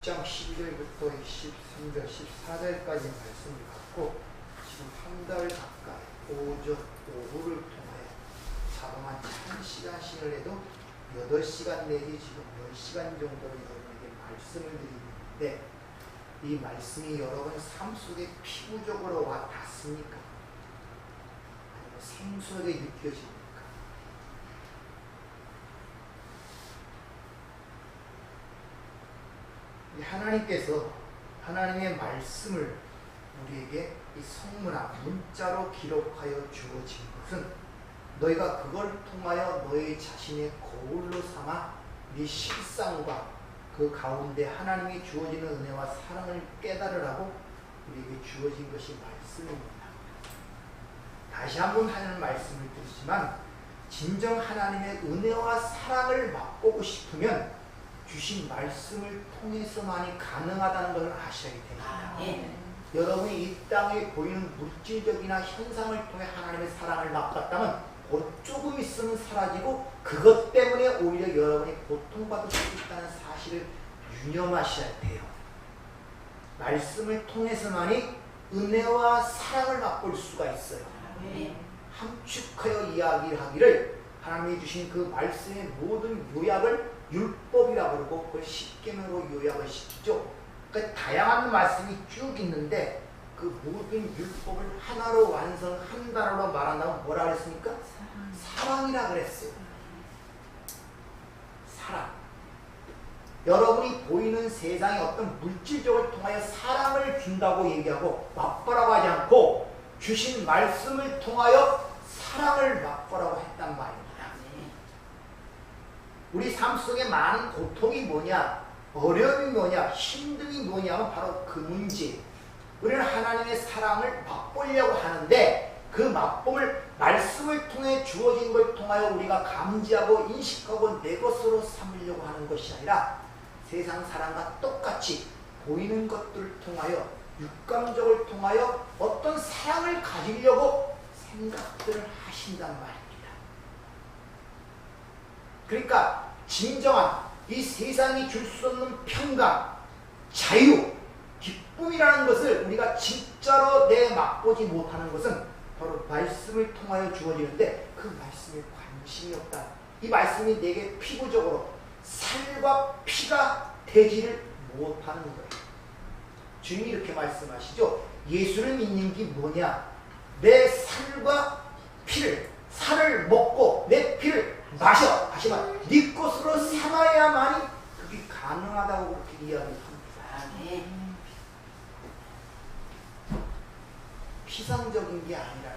1장 11절부터 13절, 14절까지 말씀을 갖고 지금 한 달 가까이 오전, 오후를 통해 자그만 1시간씩을 해도 8시간 내지 지금 10시간 정도를 여러분에게 말씀을 드리는데, 이 말씀이 여러분 삶 속에 피부적으로 와 닿습니까? 아니면 생소하게 느껴집니까? 하나님께서 하나님의 말씀을 우리에게 이 성문화 문자로 기록하여 주어진 것은 너희가 그걸 통하여 너희 자신의 거울로 삼아 네 실상과 그 가운데 하나님이 주어지는 은혜와 사랑을 깨달으라고 우리에게 주어진 것이 말씀입니다. 다시 한번 하는 말씀을 드리지만, 진정 하나님의 은혜와 사랑을 맛보고 싶으면 주신 말씀을 통해서만이 가능하다는 것을 아셔야 됩니다. 여러분이 이 땅에 보이는 물질적이나 현상을 통해 하나님의 사랑을 맛봤다면 곧 조금 있으면 사라지고 그것 때문에 오히려 여러분이 고통받을 수 있다는 사실을 유념하셔야 돼요. 말씀을 통해서만이 은혜와 사랑을 맛볼 수가 있어요. 함축하여 이야기하기를 하나님이 주신 그 말씀의 모든 요약을 율법이라고 그러고 그걸 십계명으로 요약을 시키죠. 그러니까 다양한 말씀이 쭉 있는데 그 모든 율법을 하나로 완성한 단어로 말한다면 뭐라 그랬습니까? 사랑이라 그랬어요. 사랑. 여러분이 보이는 세상의 어떤 물질적을 통하여 사랑을 준다고 얘기하고 맛보라고 하지 않고 주신 말씀을 통하여 사랑을 맛보라고 했단 말입니다. 우리 삶 속에 많은 고통이 뭐냐, 어려움이 뭐냐, 힘듦이 뭐냐면 바로 그 문제. 우리는 하나님의 사랑을 맛보려고 하는데 그 맛봄을 말씀을 통해 주어진 걸 통하여 우리가 감지하고 인식하고 내 것으로 삼으려고 하는 것이 아니라 세상 사람과 똑같이 보이는 것들을 통하여 육감적을 통하여 어떤 사랑을 가지려고 생각들을 하신단 말입니다. 그러니까 진정한 이 세상이 줄 수 없는 평강, 자유, 기쁨이라는 것을 우리가 진짜로 맛보지 못하는 것은 바로 말씀을 통하여 주어지는데 그 말씀에 관심이 없다. 이 말씀이 내게 피부적으로 살과 피가 되지를 못하는 거예요. 주님이 이렇게 말씀하시죠. 예수를 믿는 게 뭐냐? 내 살과 피를, 살을 먹고 내 피를 마셔. 다시 말해, 네 것으로 삼아야만이 그게 가능하다고 그렇게 이야기합니다. 피상적인 게 아니라니까.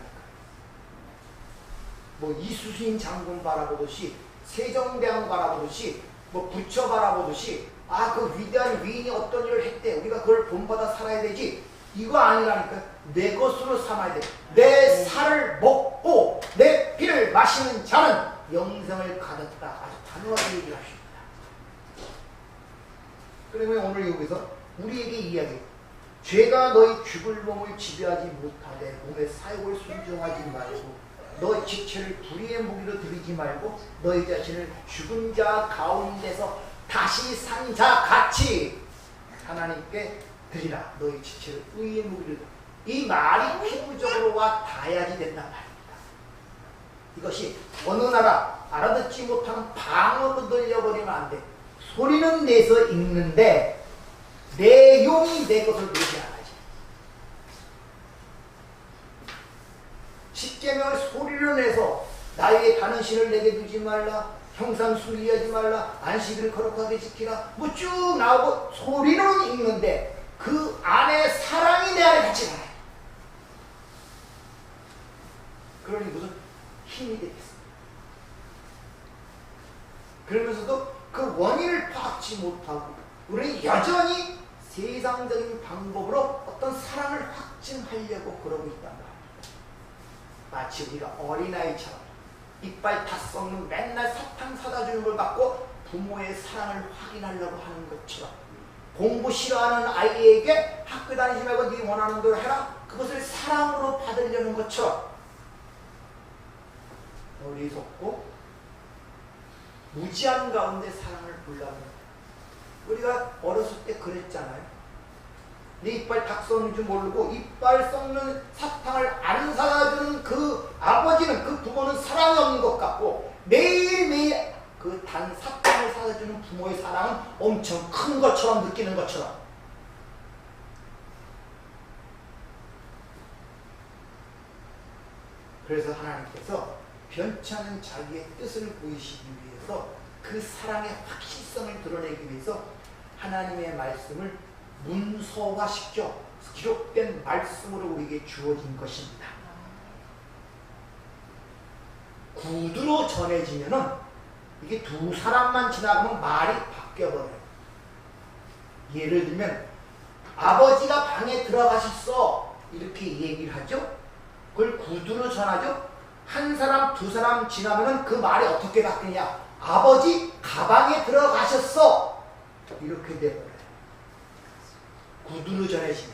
뭐 이수신 장군 바라보듯이, 세종대왕 바라보듯이, 뭐 부처 바라보듯이, 그 위대한 위인이 어떤 일을 했대, 우리가 그걸 본받아 살아야 되지, 이거 아니라니까. 내 것으로 삼아야 돼. 내 살을 먹고 내 피를 마시는 자는 영생을 가졌다. 아주 단호하게 얘기를 하십니다. 그러면 오늘 여기서 우리에게 이야기, 죄가 너희 죽을 몸을 지배하지 못하되 몸의 사욕을 순종하지 말고 너희 지체를 불의의 무기로 들이지 말고 너희 자신을 죽은 자 가운데서 다시 산 자 같이 하나님께 드리라. 너희 지체를 의의 무기로. 이 말이 피부적으로 와 닿아야지 된단 말입니다. 이것이 어느 나라 알아듣지 못하는 방언으로 들려버리면 안 돼. 소리는 내서 읽는데 내용이 내 것을 내지 않아야지. 십계명을 소리로 내서 나에게 다른 신을 내게 두지 말라, 형상 숭배하지 말라, 안식일을 거룩하게 지키라, 뭐 쭉 나오고 소리로는 읽는데 그 안에 사랑이 내 안에 같이 가요. 그러니 무슨 힘이 되겠습니다. 그러면서도 그 원인을 파악지 못하고 우리는 여전히 세상적인 방법으로 어떤 사랑을 확증하려고 그러고 있단 말입니다. 마치 우리가 어린아이처럼 이빨 다 썩는 맨날 사탕 사다 주는 걸 갖고 부모의 사랑을 확인하려고 하는 것처럼, 공부 싫어하는 아이에게 학교 다니지 말고 네 원하는 대로 해라, 그것을 사랑으로 받으려는 것처럼 어리석고 무지한 가운데 사랑을 불러합니다. 우리가 어렸을 때 그랬잖아요. 내 이빨 닭 썩는 줄 모르고 이빨 썩는 사탕을 안 사주는 그 아버지는, 그 부모는 사랑이 없는 것 같고, 매일매일 그 단 사탕을 사주는 부모의 사랑은 엄청 큰 것처럼 느끼는 것처럼. 그래서 하나님께서 변치 않은 자기의 뜻을 보이시기 위해서, 그 사랑의 확실성을 드러내기 위해서 하나님의 말씀을 문서화시켜 기록된 말씀으로 우리에게 주어진 것입니다. 구두로 전해지면은 이게 두 사람만 지나가면 말이 바뀌어버려요. 예를 들면 아버지가 방에 들어가셨어 이렇게 얘기를 하죠. 그걸 구두로 전하죠. 한 사람 두 사람 지나면은 그 말이 어떻게 바뀌냐, 아버지 가방에 들어가셨어 이렇게 돼버려요. 구두로 전해지면.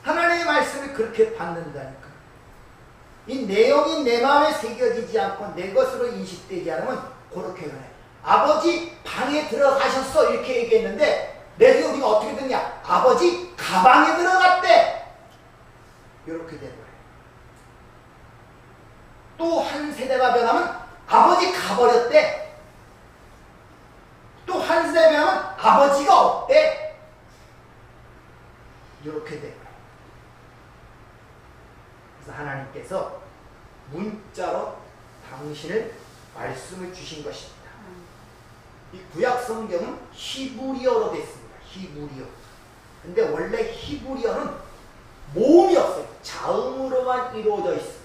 하나님의 말씀을 그렇게 받는다니까. 이 내용이 내 마음에 새겨지지 않고 내 것으로 인식되지 않으면 그렇게 그래. 아버지 방에 들어가셨어 이렇게 얘기했는데 내 속에 우리가 어떻게 듣냐, 아버지 가방에 들어갔대 이렇게 돼버려요. 또 한 세대가 변하면 아버지 가버렸대. 또 한 세대 변하면 아버지가 없대. 이렇게 돼요. 그래서 하나님께서 문자로 당신을 말씀을 주신 것입니다. 이 구약 성경은 히브리어로 됐습니다. 히브리어. 근데 원래 히브리어는 모음이 없어요. 자음으로만 이루어져 있습니다.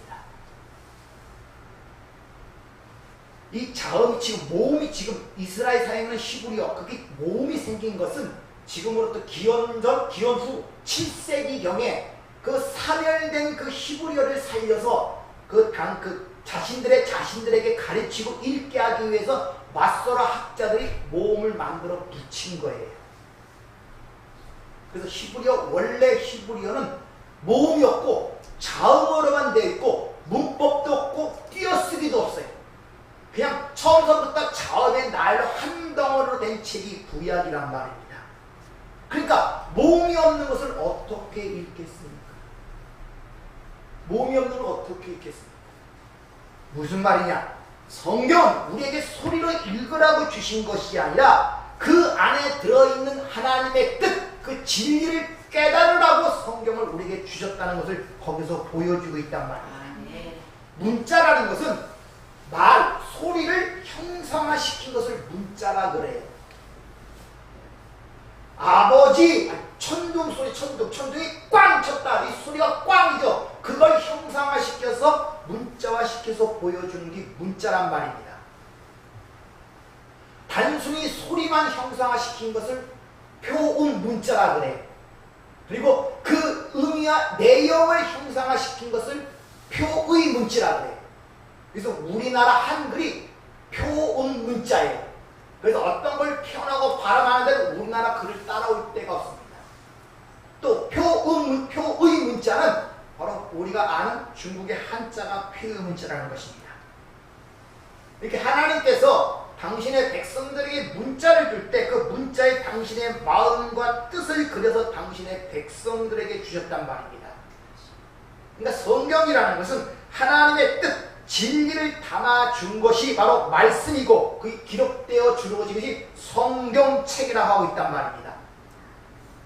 이 자음이 지금 모음이 지금 이스라엘 사용하는 히브리어, 그게 모음이 생긴 것은 지금으로부터 기원 후 7세기경에 그 사멸된 그 히브리어를 살려서 자신들에게 가르치고 읽게 하기 위해서 마소라 학자들이 모음을 만들어 붙인 거예요. 그래서 원래 히브리어는 모음이 없고 자음어로만 되어 있고 문법도 없고 띄어쓰기도 없어요. 그냥 처음부터 자음의 날로 한 덩어리로 된 책이 구약이란 말입니다. 그러니까 모음이 없는 것을 어떻게 읽겠습니까? 모음이 없는 걸 어떻게 읽겠습니까? 무슨 말이냐? 성경은 우리에게 소리로 읽으라고 주신 것이 아니라 그 안에 들어있는 하나님의 뜻, 그 진리를 깨달으라고 성경을 우리에게 주셨다는 것을 거기서 보여주고 있단 말이에요. 문자라는 것은 소리를 형상화시킨 것을 문자라 그래요. 아버지, 천둥이 꽝 쳤다. 이 소리가 꽝이죠. 그걸 형상화시켜서 문자화시켜서 보여주는 게 문자란 말입니다. 단순히 소리만 형상화시킨 것을 표음 문자라 그래요. 그리고 그 의미와 내용을 형상화시킨 것을 표의 문자라 그래요. 그래서 우리나라 한글이 표음 문자예요. 그래서 어떤 걸 표현하고 발음하는데 우리나라 글을 따라올 데가 없습니다. 또 표의 문자는 바로 우리가 아는 중국의 한자가 표의 문자라는 것입니다. 이렇게 하나님께서 당신의 백성들에게 문자를 줄 때 그 문자에 당신의 마음과 뜻을 그려서 당신의 백성들에게 주셨단 말입니다. 그러니까 성경이라는 것은 하나님의 뜻, 진리를 담아준 것이 바로 말씀이고 그게 기록되어 주어진 것이 성경책이라고 하고 있단 말입니다.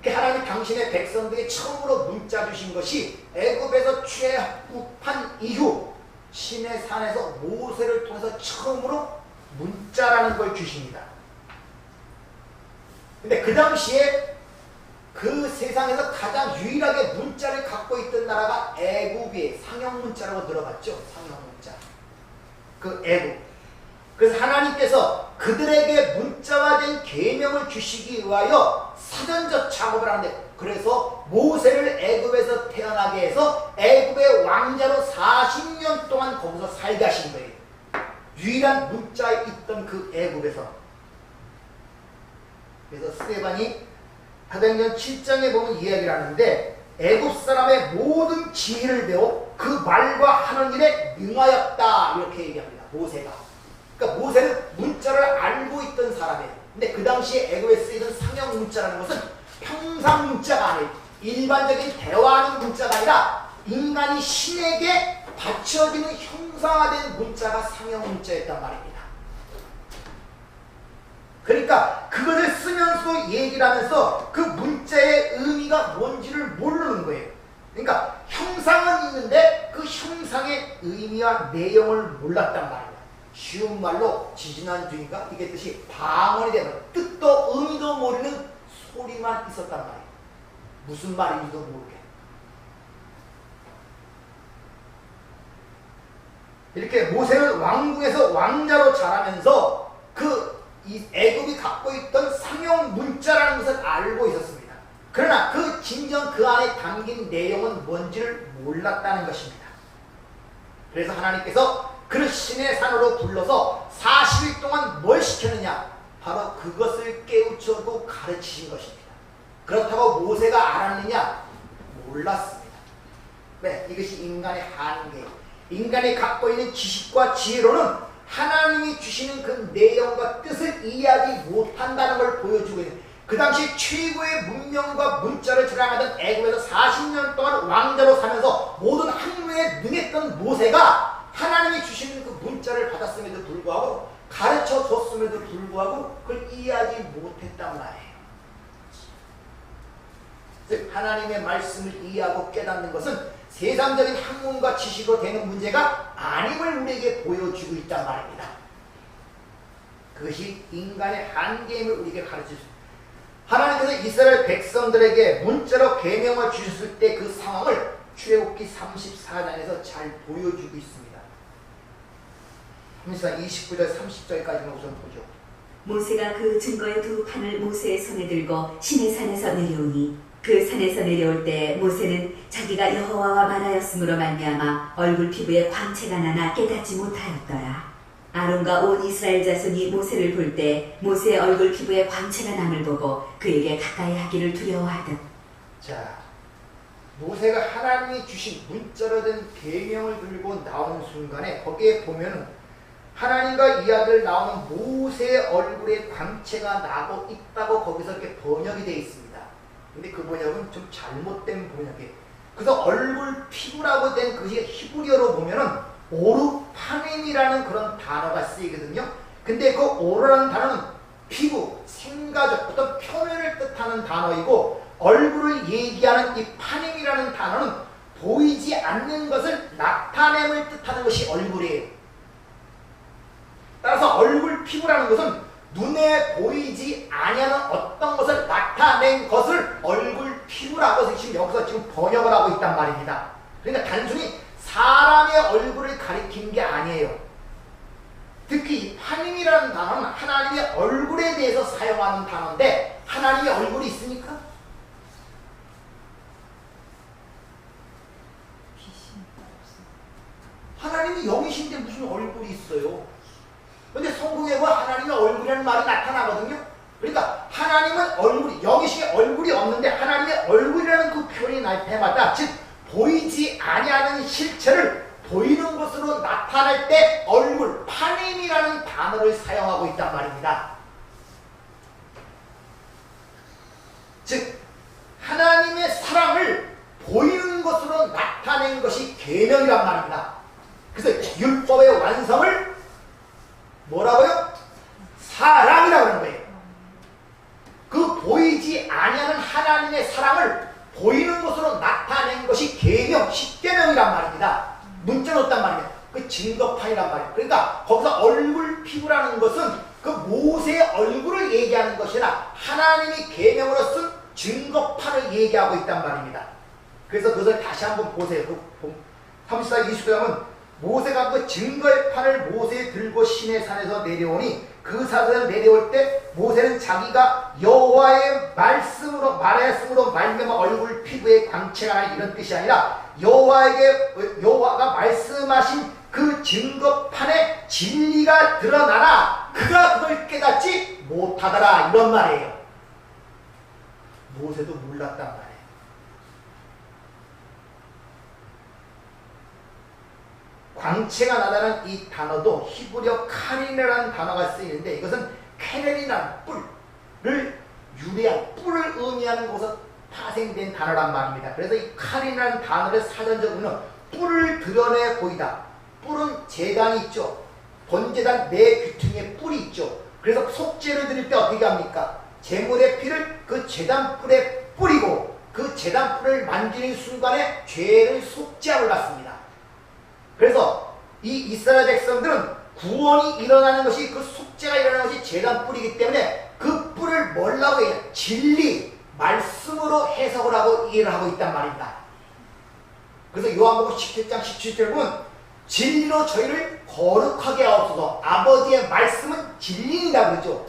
하나님 당신의 백성들에게 처음으로 문자 주신 것이 애굽에서 출애굽한 이후 시내산에서 모세를 통해서 처음으로 문자라는 걸 주십니다. 근데 그 당시에 그 세상에서 가장 유일하게 문자를 갖고 있던 나라가 애굽이에요. 상형문자라고 들어봤죠? 상형문자. 그 애굽. 그래서 하나님께서 그들에게 문자화된 계명을 주시기 위하여 사전적 작업을 하는데, 그래서 모세를 애굽에서 태어나게 해서 애굽의 왕자로 40년 동안 거기서 살게 하신 거예요. 유일한 문자에 있던 그 애굽에서. 그래서 스데반이 사도행전 7장에 보면 이야기를 하는데, 애굽 사람의 모든 지혜를 배워 그 말과 하는 일에 능하였다 이렇게 얘기합니다. 모세가. 그러니까 모세는 문자를 알고 있던 사람이에요. 근데 그 당시에 애굽에 쓰이던 상형 문자라는 것은 평상 문자가 아니에요. 일반적인 대화하는 문자가 아니라 인간이 신에게 받쳐지는 형상화된 문자가 상형 문자였단 말입니다. 그러니까 그것을 쓰면서 얘기를 하면서 그 문자의 의미가 뭔지를 모르는 거예요. 그러니까 형상은 있는데 그 형상의 의미와 내용을 몰랐단 말이에요. 쉬운 말로 지지난주인가 이게 뜻이 방언이 되면 뜻도 의미도 모르는 소리만 있었단 말이에요. 무슨 말인지도 모르게. 이렇게 모세는 왕궁에서 왕자로 자라면서 이 애굽이 갖고 있던 상형 문자라는 것을 알고 있었습니다. 그러나 그 진정 그 안에 담긴 내용은 뭔지를 몰랐다는 것입니다. 그래서 하나님께서 그를 신의 산으로 불러서 40일 동안 뭘 시켰느냐? 바로 그것을 깨우쳐도 가르치신 것입니다. 그렇다고 모세가 알았느냐? 몰랐습니다. 왜? 이것이 인간의 한계. 인간이 갖고 있는 지식과 지혜로는 하나님이 주시는 그 내용과 뜻을 이해하지 못한다는 걸 보여주고 있는, 그 당시 최고의 문명과 문자를 자랑하던 애굽에서 40년 동안 왕자로 살면서 모든 학문에 능했던 모세가 하나님이 주시는 그 문자를 받았음에도 불구하고 가르쳐 줬음에도 불구하고 그걸 이해하지 못했단 말이에요. 즉 하나님의 말씀을 이해하고 깨닫는 것은 세상적인 학문과 지식으로 되는 문제가 아님을 우리에게 보여주고 있단 말입니다. 그것이 인간의 한계임을 우리에게 가르쳐줍니다. 하나님께서 이스라엘 백성들에게 문자로 계명을 주셨을 때 그 상황을 출애굽기 34장에서 잘 보여주고 있습니다. 29절 30절까지만 우선 보죠. 모세가 그 증거의 두 판을 모세의 손에 들고 시내 산에서 내려오니 그 산에서 내려올 때 모세는 자기가 여호와와 말하였으므로 말미암아 얼굴 피부에 광채가 나나 깨닫지 못하였더라. 아론과 온 이스라엘 자손이 모세를 볼 때 모세의 얼굴 피부에 광채가 남을 보고 그에게 가까이 하기를 두려워하듯. 자, 모세가 하나님이 주신 문자로 된 계명을 들고 나오는 순간에 거기에 보면은 하나님과 이야기를 나오는 모세의 얼굴에 광채가 나고 있다고 거기서 이렇게 번역이 되어 있습니다. 근데 그 번역은 좀 잘못된 번역이에요. 그래서 얼굴 피부라고 된 그것이 히브리어로 보면은 오르파넴이라는 그런 단어가 쓰이거든요. 근데 그 오르라는 단어는 피부, 생가적, 어떤 표면을 뜻하는 단어이고, 얼굴을 얘기하는 이 파넴이라는 단어는 보이지 않는 것을 나타냄을 뜻하는 것이 얼굴이에요. 따라서 얼굴 피부라는 것은 눈에 보이지 아니하는 어떤 것을 나타낸 것을 얼굴 피부라고 지금 여기서 지금 번역을 하고 있단 말입니다. 그러니까 단순히 사람의 얼굴을 가리킨 게 아니에요. 특히 파님이라는 단어는 하나님의 얼굴에 대해서 사용하는 단어인데 하나님의 얼굴이 있습니까? 하나님이 영이신데 무슨 얼굴이 있어요? 근데 성경에 보면 하나님의 얼굴이라는 말이 나타나거든요. 그러니까 하나님은 얼굴이, 영이신의 얼굴이 없는데 하나님의 얼굴이라는 그 표현이 날 때마다 즉 보이지 아니하는 실체를 보이는 것으로 나타낼 때 얼굴, 파넴이라는 단어를 사용하고 있단 말입니다. 즉 하나님의 사랑을 보이는 것으로 나타낸 것이 계명이란 말입니다. 그래서 율법의 완성을 뭐라고요? 사랑이라고 하는 거예요. 그 보이지 아니하는 하나님의 사랑을 보이는 것으로 나타낸 것이 계명, 십계명이란 말입니다. 문자로 없단 말이에요. 그 증거판이란 말이에요. 그러니까 거기서 얼굴 피부라는 것은 그 모세의 얼굴을 얘기하는 것이 아니라 하나님이 계명으로 쓴 증거판을 얘기하고 있단 말입니다. 그래서 그것을 다시 한번 보세요. 34, 29장은 모세가 그 증거의 판을 모세에 들고 시내 산에서 내려오니 그 산에서 내려올 때 모세는 자기가 여호와의 말씀으로 말하였으므로 말미암아 얼굴 피부에 광채가 나는 이런 뜻이 아니라 여호와가 말씀하신 그 증거판에 진리가 드러나나 그가 그걸 깨닫지 못하더라 이런 말이에요. 모세도 몰랐단 말이에요. 광채가 나다는 이 단어도 히브리어 카린이라는 단어가 쓰이는데 이것은 케넬이라는 뿔을 유래한 뿔을 의미하는 곳에서 파생된 단어란 말입니다. 그래서 이 카린이라는 단어를 사전적으로는 뿔을 드러내 보이다. 뿔은 제단이 있죠. 번제단 내 귀퉁이에 뿔이 있죠. 그래서 속죄를 드릴 때 어떻게 합니까? 제물의 피를 그 제단 뿔에 뿌리고 그 제단 뿔을 만지는 순간에 죄를 속죄함을 받습니다. 그래서 이 이스라엘 백성들은 구원이 일어나는 것이 그 속죄가 일어나는 것이 제단 뿔이기 때문에 그 뿔을 뭐라고 해요? 진리, 말씀으로 해석을 하고 이해를 하고 있단 말입니다. 그래서 요한복음 17장 17절 보면 진리로 저희를 거룩하게 하옵소서. 아버지의 말씀은 진리이다 그러죠.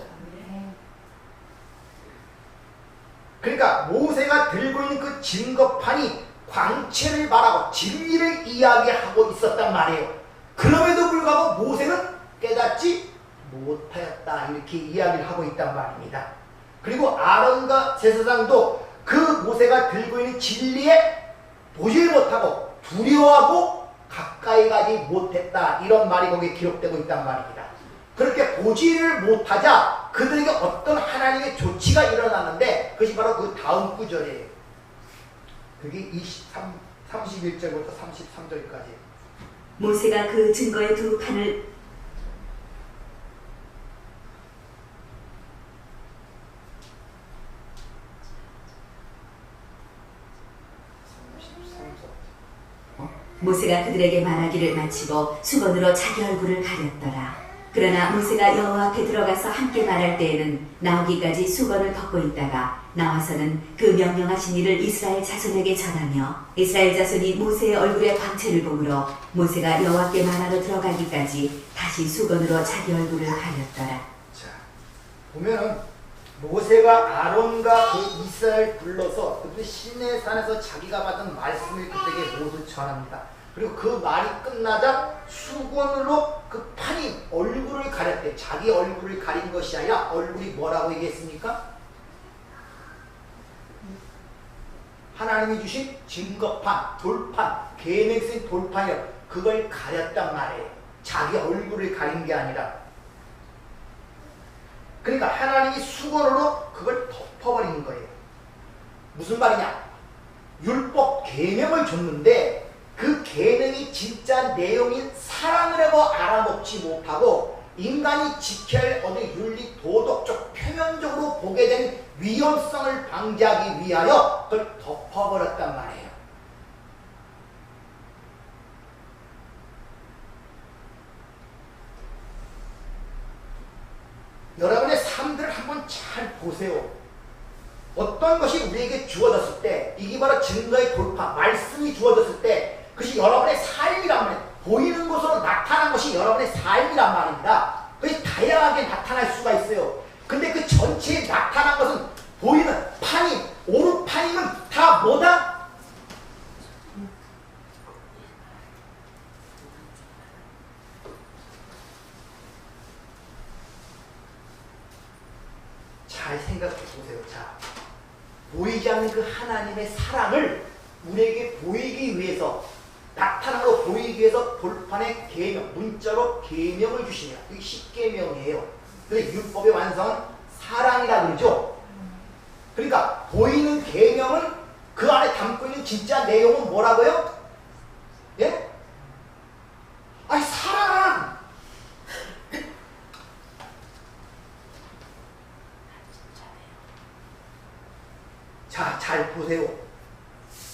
그러니까 모세가 들고 있는 그 증거판이 광채를 말하고 진리를 이야기하고 있었단 말이에요. 그럼에도 불구하고 모세는 깨닫지 못하였다 이렇게 이야기를 하고 있단 말입니다. 그리고 아론과 제사장도 그 모세가 들고 있는 진리에 보질 못하고 두려워하고 가까이 가지 못했다 이런 말이 거기에 기록되고 있단 말입니다. 그렇게 보지를 못하자 그들에게 어떤 하나님의 조치가 일어나는데 그것이 바로 그 다음 구절이에요. 그게 31절부터 33절까지. 모세가 그 증거의 두 판을 모세가 그들에게 말하기를 마치고 수건으로 자기 얼굴을 가렸더라. 그러나 모세가 여호와 앞에 들어가서 함께 말할 때에는 나오기까지 수건을 덮고 있다가 나와서는 그 명령하신 일을 이스라엘 자손에게 전하며 이스라엘 자손이 모세의 얼굴에 광채를 보므로 모세가 여호와께 말하러 들어가기까지 다시 수건으로 자기 얼굴을 가렸더라. 자, 보면은 모세가 아론과 그 이스라엘 불러서 그들 시내 산에서 자기가 받은 말씀을 그들에게 모두 전합니다. 그리고 그 말이 끝나자 수건으로 그 판이 얼굴을 가렸대. 자기 얼굴을 가린 것이 아니라 얼굴이 뭐라고 얘기했습니까? 하나님이 주신 증거판, 돌판, 계명에 쓰인 돌판이요. 그걸 가렸단 말이에요. 자기 얼굴을 가린 게 아니라. 그러니까 하나님이 수건으로 그걸 덮어버리는 거예요. 무슨 말이냐? 율법 계명을 줬는데 그 계명이 진짜 내용인 사랑을 하고 알아먹지 못하고 인간이 지켜야 할 어느 윤리 도덕적 표면적으로 보게 된 위험성을 방지하기 위하여 그걸 덮어버렸단 말이에요. 여러분의 삶들을 한번 잘 보세요. 어떤 것이 우리에게 주어졌을 때 이게 바로 증거의 돌파, 말씀이 주어졌을 때 그것이 여러분의 삶이란 말이에요. 보이는 것으로 나타난 것이 여러분의 삶이란 말입니다. 그것이 다양하게 나타날 수가 있어요. 근데 그 전체에 나타난 것은 보이는 판이, 오르판이면 다 뭐다? 잘 생각해 보세요. 자, 보이지 않는 그 하나님의 사랑을 우리에게 보이기 위해서 나타나로 보이기 위해서 돌판의 계명, 문자로 계명을 주시냐. 이게 십계명이에요. 그래서 율법의 완성은 사랑이라고 그러죠. 그러니까 보이는 계명은 그 안에 담고 있는 진짜 내용은 뭐라고요? 예? 아니 사랑! 자, 잘 보세요.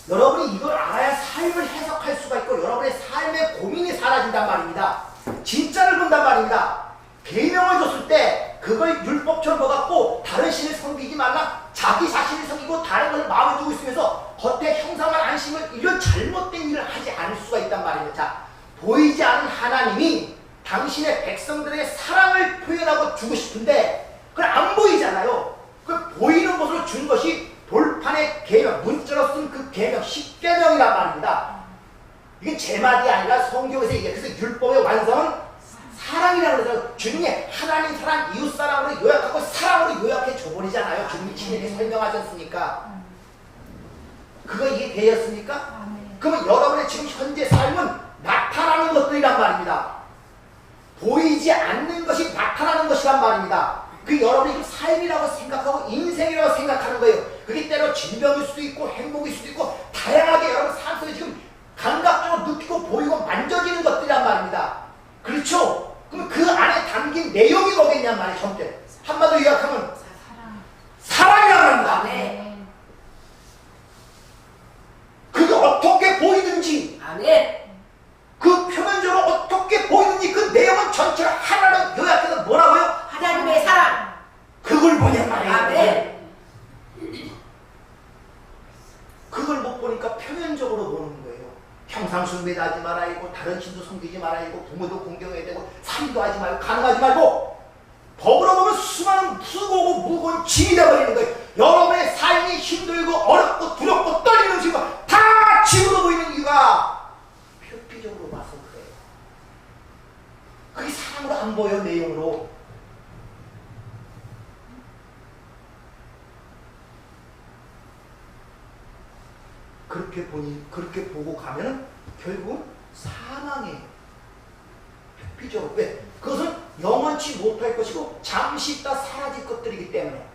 여러분이 이걸 알아야 삶을 해석할 수가 있고 여러분의 삶의 고민이 사라진단 말입니다. 진짜를 본단 말입니다. 계명을 줬을 때 그걸 율법처럼 먹었고 다른 신을 섬기지 말라. 자기 자신을 섬기고 다른 것을 마음에 두고 있으면서 겉에 형상만 안심을 이런 잘못된 일을 하지 않을 수가 있단 말입니다. 자, 보이지 않은 하나님이 당신의 백성들의 사랑을 표현하고 주고 싶은데 그걸 안 보이잖아요. 그 보이는 것으로 준 것이 돌판의 계명, 문자로 쓴 그 계명, 십계명이란 말입니다. 이게 제 말이 아니라 성경에서 얘기해요. 그래서 율법의 완성은 사랑이라고 해서 주님이 하나님 사랑, 이웃 사랑으로 요약하고 사랑으로 요약해 줘버리잖아요. 주님이 친히 설명하셨으니까. 그거 이해되었습니까? 그러면 여러분의 지금 현재 삶은 나타나는 것들이란 말입니다. 보이지 않는 것이 나타나는 것이란 말입니다. 그 여러분이 삶이라고 생각하고 인생이라고 생각하는 거예요. 그게 때로 질병일 수도 있고 행복일 수도 있고 다양하게 여러분 삶 속에 지금 감각적으로 느끼고 보이고 만져지는 것들이란 말입니다. 그렇죠? 그럼 그 안에 담긴 내용이 뭐겠냔 말이에요. 전체 한마디로 요약하면 사랑이란 말입니다. 네. 그게 어떻게 보이든지 아멘. 그 표면적으로 어떻게 보이든지 그 내용은 전체를 하나로 요약해서 뭐라고요? 하나님의 사랑. 그걸 보냔 말이에요. 아멘. 그걸 못 보니까 표면적으로 보는 거예요. 형상 숭배도 하지 말아야고 다른 신도 섬기지 말아야고 부모도 공경해야 되고 살인도 하지 말고 간음하지 말고 더불어 보면 수많은 수고고 무거운 짐이 되어버리는 거예요. 여러분의 삶이 힘들고 어렵고 두렵고 떨리는 순간 다 짐으로 보이는 이유가 표피적으로 봐서 그래요. 그게 사랑으로 안 보여. 내용으로. 그렇게 보고 가면은 결국은 사망의 표피적으로. 왜? 그것은 영원치 못할 것이고 잠시 있다 사라질 것들이기 때문에.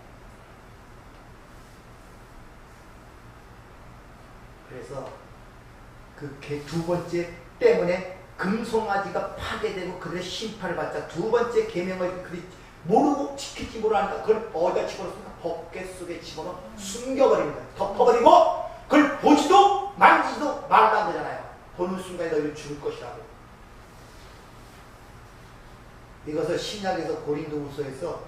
그래서 그 두 번째 때문에 금송아지가 파괴되고 그들의 심판을 받자 두 번째 계명을 그리 모르고 지킬지 모르니까 그걸 어디다 집어넣습니까? 법궤 속에 집어넣어 숨겨버리는 거예요. 덮어버리고 그걸 보지도 만지지도 말라는 거잖아요. 보는 순간에 너희를 죽을 것이라고. 이것을 신약에서 고린도후서에서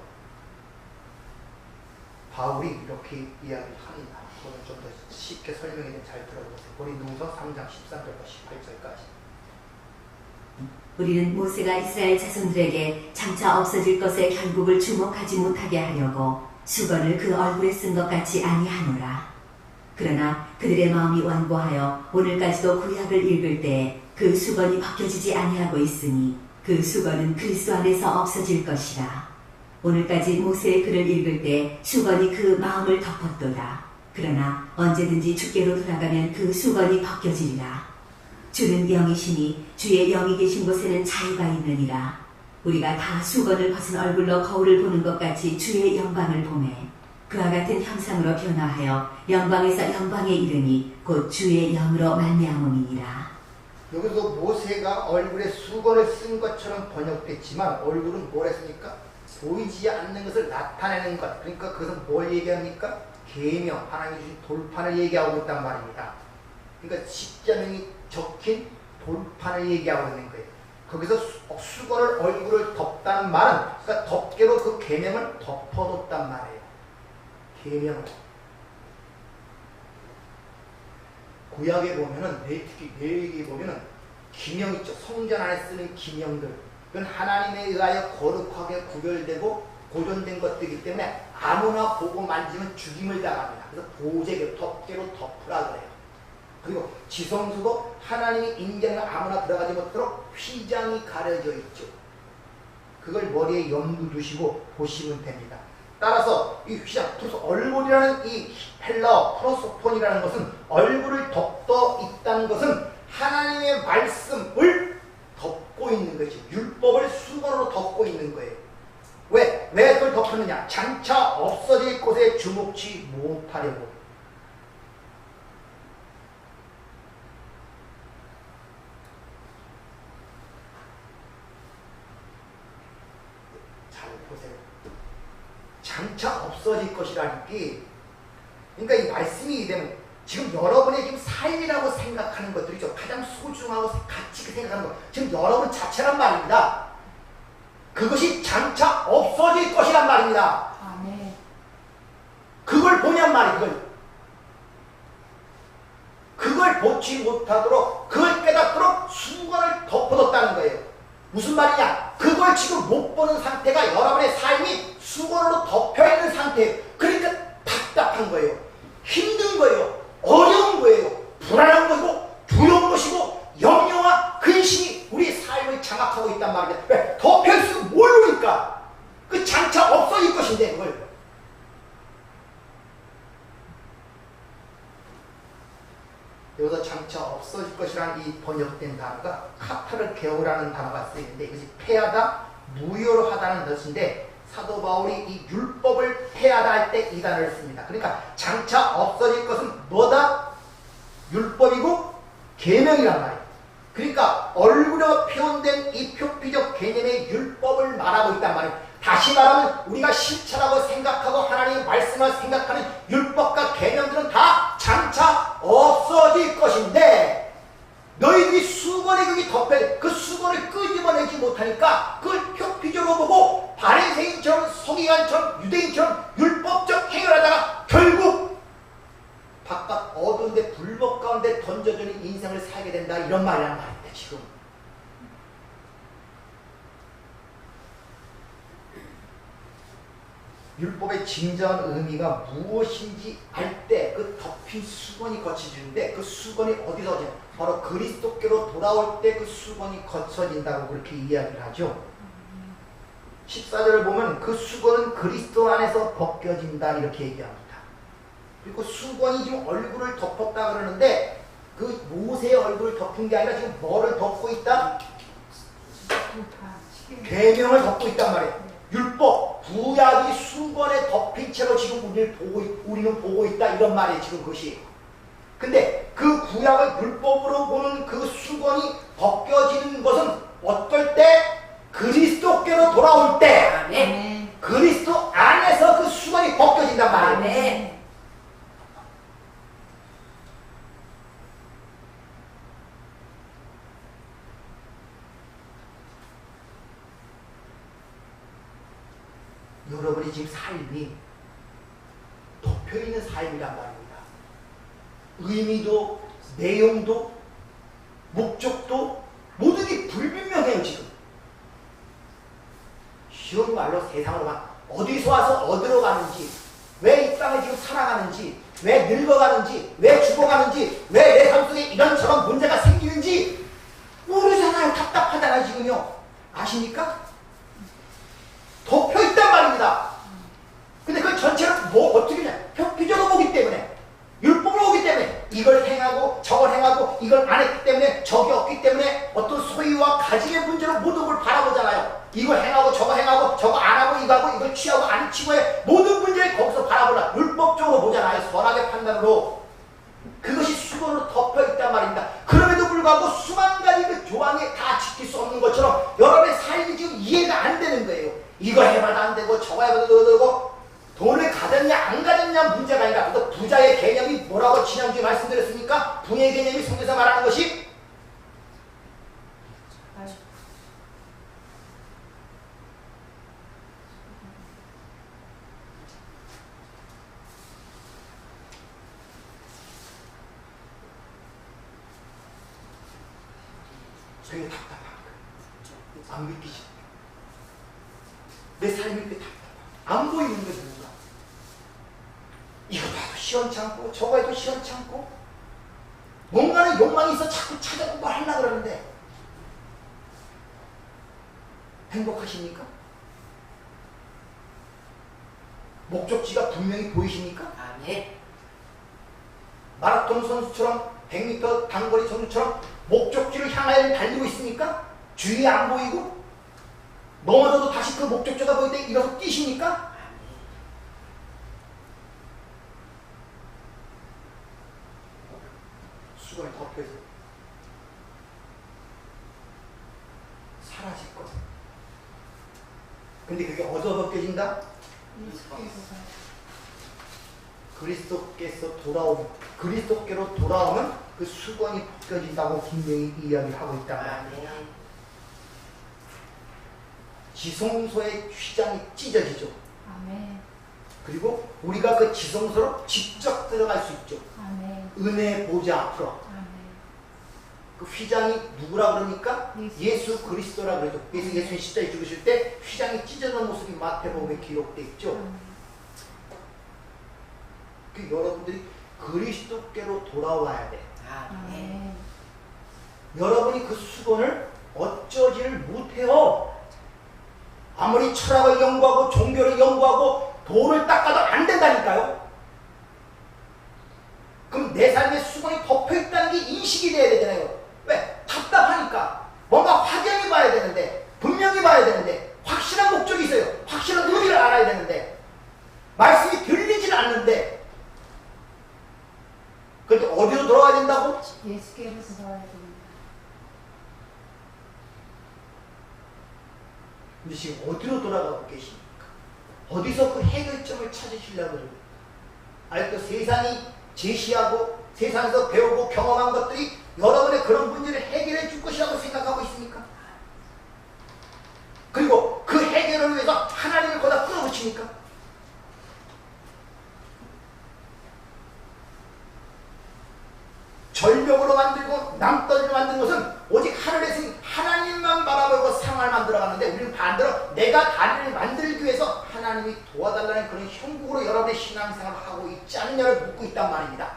바울이 이렇게 이야기를 합니다. 그거는 좀 더 쉽게 설명해 잘 들어보세요. 고린도후서 3장 13절과 18절까지. 우리는 모세가 이스라엘 자손들에게 장차 없어질 것에 결국을 주목하지 못하게 하려고 수건을 그 얼굴에 쓴 것 같이 아니하노라. 그러나 그들의 마음이 완고하여 오늘까지도 구약을 읽을 때에 그 수건이 벗겨지지 아니하고 있으니 그 수건은 그리스도 안에서 없어질 것이라. 오늘까지 모세의 글을 읽을 때 수건이 그 마음을 덮었도다. 그러나 언제든지 주께로 돌아가면 그 수건이 벗겨지리라. 주는 영이시니 주의 영이 계신 곳에는 자유가 있느니라. 우리가 다 수건을 벗은 얼굴로 거울을 보는 것 같이 주의 영광을 보매 그와 같은 형상으로 변화하여 영광에서 영광에 이르니 곧 주의 영으로 말미암음이니라. 여기서 모세가 얼굴에 수건을 쓴 것처럼 번역됐지만 얼굴은 뭘 했습니까? 보이지 않는 것을 나타내는 것. 그러니까 그것은 뭘 얘기합니까? 계명, 하나님이 주신 돌판을 얘기하고 있단 말입니다. 그러니까 십자명이 적힌 돌판을 얘기하고 있는 거예요. 거기서 수건을 얼굴을 덮다는 말은 그러니까 덮개로 그 계명을 덮어뒀단 말이에요. 계명을. 구약에 보면은 특히 레위기에 보면은 기명 있죠. 성전 안에 쓰는 기명들. 그건 하나님에 의하여 거룩하게 구별되고 보존된 것들이기 때문에 아무나 보고 만지면 죽임을 당합니다. 그래서 보재로 덮개로 덮으라 그래요. 그리고 지성소도 하나님이 인정을 아무나 들어가지 못하도록 휘장이 가려져 있죠. 그걸 머리에 염두 두시고 보시면 됩니다. 따라서 이 휘장, 얼굴이라는 이 헬라어 프로소폰이라는 것은 얼굴을 덮어 있다는 것은 하나님의 말씀을 덮고 있는 것이 율법을 수건으로 덮고 있는 거예요. 왜 그걸 덮었느냐? 장차 없어질 곳에 주목치 못하려고. 잘 보세요. 장차 없어질 것이라니. 그러니까 이 말씀이 되면 지금 여러분의 지금 삶이라고 생각하는 것들이죠. 가장 소중하고 가치 있게 생각하는 것. 지금 여러분 자체란 말입니다. 그것이 장차 없어질 것이란 말입니다. 아멘. 그걸 보냔 말이에요. 그걸 보지 못하도록 그걸 깨닫도록 수건을 덮어뒀다는 거예요. 무슨 말이냐? 그걸 지금 못 보는 상태가 여러분의 삶이 수건으로 덮여있는 상태예요. 그러니까 답답한 거예요. 힘든 거예요. 어려운 거예요. 불안한 거고 두려운 것이고 염려와 근심이 우리 삶을 장악하고 있단 말이야. 왜? 덮여있으면 모르니까. 그 장차 없어질 것인데 그걸. 여기서 장차 없어질 것이라는 이 번역된 단어가 카타르 게오라는 단어가 쓰이는데 이것이 폐하다, 무효로 하다는 뜻인데 사도 바울이 이 율법을 폐하다 할 때 이 단어를 씁니다. 그러니까 장차 없어질 것은 뭐다? 율법이고 계명이란 말이에요. 그러니까 얼굴에 표현된 이 표피적 개념의 율법을 말하고 있단 말이에요. 다시 말하면 우리가 실천하고 생각하고 하나님의 말씀을 생각하는 율법과 계명들은 다 장차 없어질 것인데 너희들이 수건에 거기 덮여 그 수건을 끄집어내지 못하니까 그걸 표피적으로 보고 바리새인처럼 서기관처럼 유대인처럼 율법적 행위를 하다가 결국 바깥 어두운데 불법 가운데 던져주는 인생을 살게 된다 이런 말이란 말인데 지금 율법의 진정한 의미가 무엇인지 알 때 그 덮인 수건이 거쳐지는데 그 수건이 어디서 오냐? 바로 그리스도께로 돌아올 때 그 수건이 거쳐진다고 그렇게 이야기를 하죠. 14절을 보면 그 수건은 그리스도 안에서 벗겨진다 이렇게 얘기합니다. 그리고 수건이 지금 얼굴을 덮었다 그러는데 그 모세의 얼굴을 덮은 게 아니라 지금 뭐를 덮고 있다? 계명을 덮고 있단 말이에요. 율법, 구약이 수건에 덮인 채로 지금 우리는 보고 있다 이런 말이에요. 지금 그것이. 근데 그 구약을 율법으로 보는 그 수건이 벗겨지는 것은 어떨 때? 그리스도께로 돌아올 때 아멘. 그리스도 안에서 그 수건이 벗겨진단 말이에요. 아멘. 여러분이 지금 삶이 덮여있는 삶이란 말입니다. 의미도 내용도 목적도 모든 게 불분명해요. 지금 쉬운 말로 세상으로 막 어디서 와서 어디로 가는지 왜 이 땅에 지금 살아가는지 왜 늙어가는지 왜 죽어가는지 왜 내 삶 속에 이런저런 문제가 생기는지 모르잖아요. 답답하잖아요. 지금요. 아십니까? 덮여있단 말입니다. 근데 그 전체를 어떻게 냐 표피적으로 보기 때문에 율법으로 보기 때문에 이걸 행하고 저걸 행하고 이걸 안 했기 때문에 저게 없기 때문에 어떤 소유와 가짐의 문제로 모든 걸 바라보잖아요. 이걸 행하고 저거 행하고 저거 안 하고 이거 하고 이걸 취하고 안 취고의 모든 문제를 거기서 바라보라 율법적으로 보잖아요. 선악의 판단으로. 그것이 수건으로 덮여있단 말입니다. 그럼에도 불구하고 수만 가지 그 조항에 다 지킬 수 없는 것처럼 여러분의 삶이 지금 이해가 안 되는 거예요. 이거 해봐도 안 되고 저거 해봐도 되고 돈을 가졌냐 안 가졌냐 문제가 아니라 또 부자의 개념이 뭐라고 지난주에 말씀드렸습니까? 부의 개념이 성경에서 말하는 것이 되게 답답한 거예요. 안 믿기지. 내 삶이 이렇게 답답해. 안 보이는 게 뭔가. 이거 봐도 시원찮고 저거 해도 시원찮고 뭔가는 욕망이 있어 자꾸 찾아보고 뭘 하려고 그러는데 행복하십니까? 목적지가 분명히 보이십니까? 아멘. 마라톤 선수처럼 100m 단거리 선수처럼 목적지를 향하여 달리고 있습니까? 주위에 안 보이고 넘어져도 다시 그 목적지가 보일 때 일어서 뛰십니까? 수건이 덮여서 사라질 것. 근데 그게 어디서 벗겨진다? 그리스도께로 돌아오면 그 수건이 벗겨진다고 분명히 이야기를 하고 있단 말이에요. 지성소의 휘장이 찢어지죠. 아멘. 그리고 우리가 그 지성소로 직접 들어갈 수 있죠. 아멘. 은혜의 보좌 앞으로. 아멘. 그 휘장이 누구라 그러니까? 예수 그리스도라 그러죠. 그래서 예수님 십자가에 죽으실 때 휘장이 찢어진 모습이 마태복음에 기록되어 있죠. 그 여러분들이 그리스도께로 돌아와야 돼. 아멘. 여러분이 그 수건을 어쩌지를 못해요. 아무리 철학을 연구하고 종교를 연구하고 돈을 닦아도 안 된다니까요. 그럼 내 삶에 수건이 덮여있다는 게 인식이 돼야 되잖아요. 왜? 답답하니까. 뭔가 확연히 봐야 되는데, 분명히 봐야 되는데, 확실한 목적이 있어요. 확실한 의미를 알아야 되는데, 말씀이 들리질 않는데, 그런데 어디로 돌아가야 된다고? 예수께로서 살아야 됩니다. 근데 지금 어디로 돌아가고 계십니까? 어디서 그 해결점을 찾으시려고 그러고 아직도 세상이 제시하고 세상에서 배우고 경험한 것들이 여러분의 그런 문제를 해결해 줄 것이라고 생각하고 있습니까? 그리고 그 해결을 위해서 하나님을 거다 끌어붙입니까? 절벽으로 만들고 남떨리로 만든 것은 오직 하늘에 신 하나님만 바라보고 상황을 만들어가는데 우리는 반대로 내가 다리를 만들기 위해서 하나님이 도와달라는 그런 형국으로 여러분의 신앙생활을 하고 있지 않느냐를 묻고 있단 말입니다.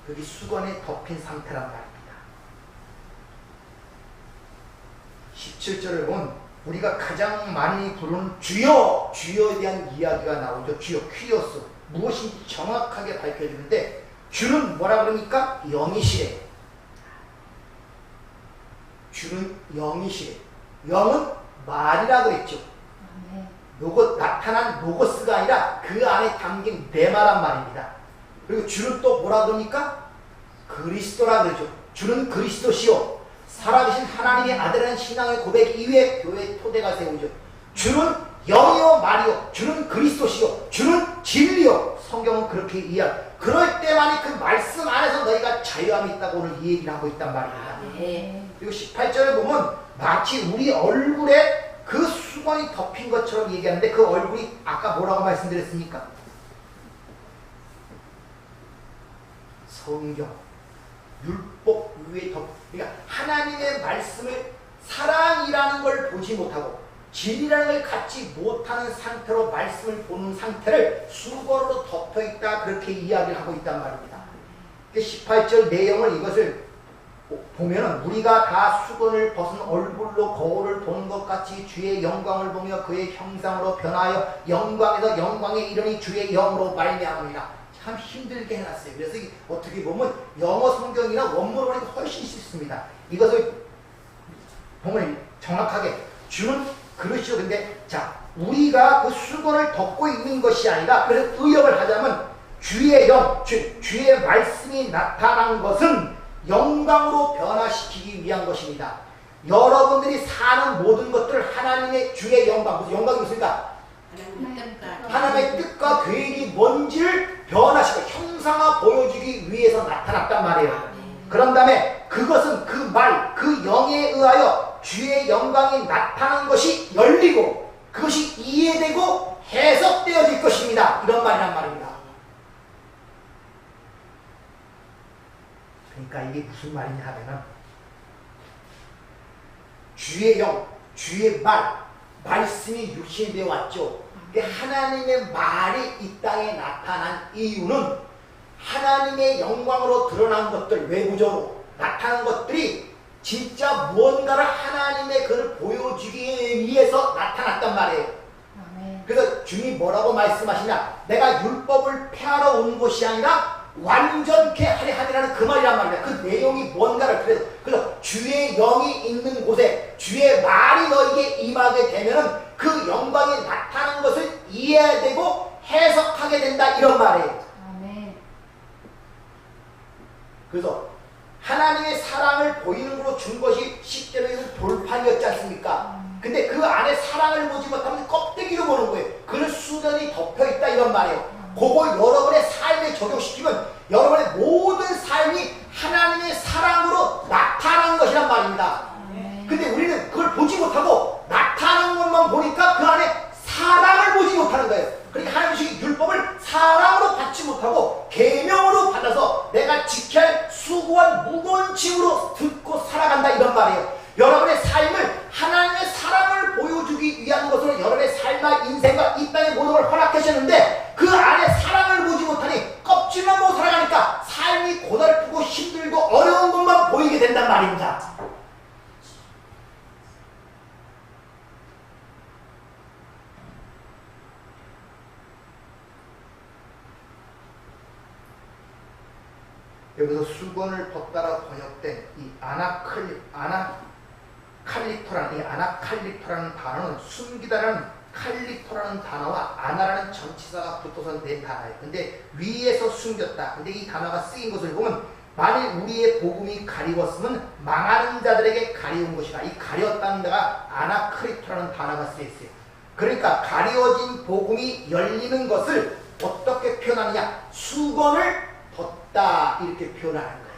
그게 수건에 덮인 상태란 말입니다. 17절을 보면 우리가 가장 많이 부르는 주여, 주여에 대한 이야기가 나오죠. 주여, 퀴어스. 무엇인지 정확하게 밝혀주는데 주는 뭐라 그러니까? 영이시래. 주는 영이시래. 영은 말이라 그랬죠. 아멘. 나타난 로고스가 아니라 그 안에 담긴 레마란 말입니다. 그리고 주는 또 뭐라 그러니까? 그리스도라 그러죠. 주는 그리스도시요 살아계신 하나님의 아들이라는 신앙의 고백 이후에 교회의 토대가 세우죠. 주는 영이요 말이요 주는 그리스도시요 주는 진리요. 성경은 그렇게 이해합니다. 그럴 때만이 그 말씀 안에서 너희가 자유함이 있다고 오늘 이 얘기를 하고 있단 말입니다. 네. 그리고 18절을 보면 마치 우리 얼굴에 그 수건이 덮인 것처럼 얘기하는데 그 얼굴이 아까 뭐라고 말씀드렸습니까? 성경, 율법 위에 그러니까 하나님의 말씀을 사랑이라는 걸 보지 못하고 진리라는 걸 갖지 못하는 상태로 말씀을 보는 상태를 수건으로 덮여있다 그렇게 이야기를 하고 있단 말입니다. 18절 내용을 이것을 보면 우리가 다 수건을 벗은 얼굴로 거울을 보는 것 같이 주의 영광을 보며 그의 형상으로 변하여 영광에서 영광에 이르니 주의 영으로 말미암으리라. 참 힘들게 해놨어요. 그래서 어떻게 보면 영어 성경이나 원문으로 보니까 훨씬 쉽습니다. 이것을 보면 정확하게 주는 그릇이죠. 근데 자 우리가 그 수건을 덮고 있는 것이 아니라 그래서 의역을 하자면 주의 영, 주의 말씀이 나타난 것은 영광으로 변화시키기 위한 것입니다. 여러분들이 사는 모든 것들을 하나님의 주의 영광, 무슨 영광이 있습니까? 하나님의 뜻과 계획이 뭔지를 변화시켜 형상화 보여주기 위해서 나타났단 말이에요. 그런 다음에 그것은 그 말, 그 영에 의하여 주의 영광이 나타난 것이 열리고 그것이 이해되고 해석되어질 것입니다. 이런 말이란 말입니다. 그러니까 이게 무슨 말이냐 하면 주의 영, 주의 말, 말씀이 육신이 되어 왔죠. 하나님의 말이 이 땅에 나타난 이유는 하나님의 영광으로 드러난 것들, 외부적으로 나타난 것들이 진짜 무언가를 하나님의 그를 보여주기 위해서 나타났단 말이에요. 아멘. 그래서 주님이 뭐라고 말씀하시냐? 내가 율법을 폐하러 온 것이 아니라 완전케 하려 함이라는 그 말이란 말이야. 그 내용이 뭔가를 그래서 주의 영이 있는 곳에 주의 말이 너에게 임하게 되면은 그 영광이 나타나는 것을 이해해야 되고 해석하게 된다 이런 말이에요. 아멘. 그래서 하나님의 사랑을 보이는 걸로 준 것이 실제로 돌판이었지 않습니까? 근데 그 안에 사랑을 보지 못하면 껍데기로 보는 거예요. 그는 수전이 덮여있다 이런 말이에요. 그걸 여러분의 삶에 적용시키면 여러분의 모든 삶이 하나님의 사랑으로 나타나는 것이란 말입니다. 근데 우리는 그걸 보지 못하고 나타나는 것만 보니까 그 안에 사랑을 보지 못하는 거예요. 그러니까 하나님의 율법을 사랑으로 받지 못하고 계명으로 받아서 내가 지켜야 할 수고한 무거운 짐으로 듣고 살아간다 이런 말이에요. 여러분의 삶을 하나님의 사랑을 보여주기 위한 것으로 여러분의 삶과 인생과 이 땅의 모든 걸 허락하셨는데 그 안에 사랑을 보지 못하니 껍질만 보고 살아가니까 삶이 고달프고 힘들고 어려운 것만 보이게 된단 말입니다. 여기서 수건을 벗다라 번역된 이 아나칼리토라는 단어는 숨기다라는 칼리토라는 단어와 아나라는 전치사가 붙어서 낸 단어예요. 근데 위에서 숨겼다. 근데 이 단어가 쓰인 것을 보면 만일 우리의 복음이 가리웠으면 망하는 자들에게 가리운 것이다. 이 가렸다는 데가 아나칼리토라는 단어가 쓰여있어요. 그러니까 가리워진 복음이 열리는 것을 어떻게 표현하느냐? 수건을 벗다 이렇게 표현하는 거예요.